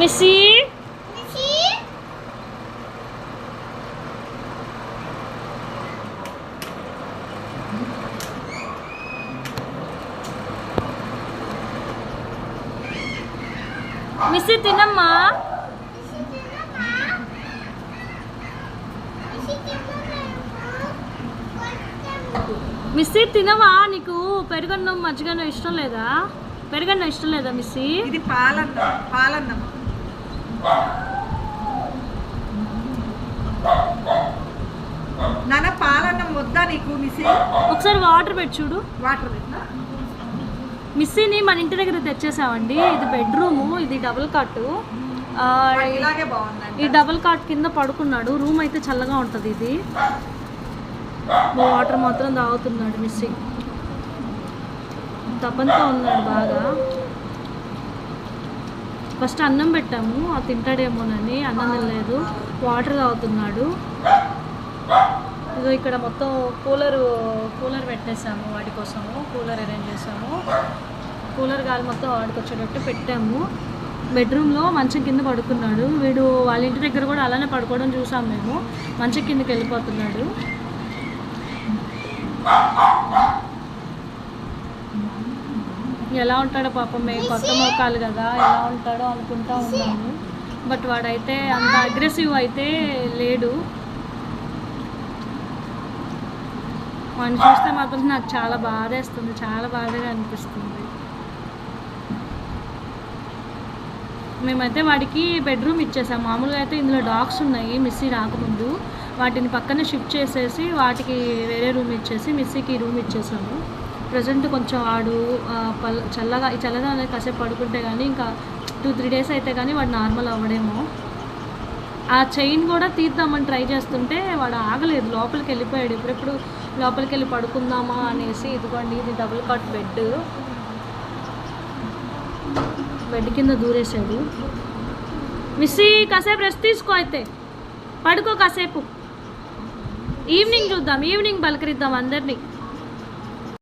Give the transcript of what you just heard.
Missy Missy తినమ్మా. Missy తినవా? నీకు పెరుగన్నం మజ్జిగన్నం ఇష్టం లేదా? పెరుగన్నం ఇష్టం లేదా మిస్సీ? ఇది పాలన్నం. పాలన్నం నాన్న, పాలన్నం వద్దా నీకు మిస్సీ? ఒకసారి వాటర్ పెట్టి చూడు. వాటర్ పెట్టినా మిస్సీని మన ఇంటి దగ్గర తెచ్చేసామండి. ఇది బెడ్రూము, ఇది డబుల్ కాట్. ఇలాగే బాగుందండి. ఈ డబుల్ కాట్ కింద పడుకున్నాడు. రూమ్ అయితే చల్లగా ఉంటుంది. ఇది వాటర్ మాత్రం తాగుతున్నాడు మిస్సీ. తపంతో ఉన్నాడు బాగా. ఫస్ట్ అన్నం పెట్టాము, అది తింటాడేమోనని. అన్నం తినలేదు, వాటర్ తాగుతున్నాడు. ఇదో ఇక్కడ మొత్తం కూలర్ పెట్టేసాము వాడి కోసము. కూలర్ అరేంజ్ చేసాము. కూలర్ గాలి మొత్తం వాడికి వచ్చేటట్టు పెట్టాము. బెడ్రూమ్లో మంచం కింద పడుకున్నాడు. వీడు వాళ్ళ ఇంటి దగ్గర కూడా అలానే పడుకోవడం చూసాం మేము. మంచం కిందకి వెళ్ళిపోతున్నాడు. ఎలా ఉంటాడో పాపం, మేము కొత్త మోకాలు కదా, ఎలా ఉంటాడో అనుకుంటా ఉన్నాము. బట్ వాడైతే అంత అగ్రెసివ్ అయితే లేడు. వాడిని చూస్తే మాత్రం నాకు చాలా బాధేస్తుంది, చాలా బాధగా అనిపిస్తుంది. మేమైతే వాడికి బెడ్రూమ్ ఇచ్చేసాం. మామూలుగా అయితే ఇందులో డాగ్స్ ఉన్నాయి మిస్సీ రాకముందు. వాటిని పక్కన షిఫ్ట్ చేసేసి వాటికి వేరే రూమ్ ఇచ్చేసి మిస్సీకి రూమ్ ఇచ్చేసాము. ప్రజెంట్ కొంచెం వాడు ఈ చల్లగా అనేది కాసేపు పడుకుంటే కానీ ఇంకా 2-3 డేస్ అయితే కానీ వాడు నార్మల్ అవ్వడేమో. ఆ చైన్ కూడా తీద్దామని ట్రై చేస్తుంటే వాడు ఆగలేదు, లోపలికి వెళ్ళిపోయాడు. ఎప్పుడెప్పుడు లోపలికి వెళ్ళి పడుకుందామా అనేసి. ఇదిగోండి, ఇది డబుల్ కాట్ బెడ్. బెడ్ కింద దూరేశాడు. మిస్సీ కాసేపు రెస్ట్ తీసుకో, అయితే పడుకో కాసేపు. ఈవినింగ్ చూద్దాం, ఈవినింగ్ పలకరిద్దాం అందరినీ.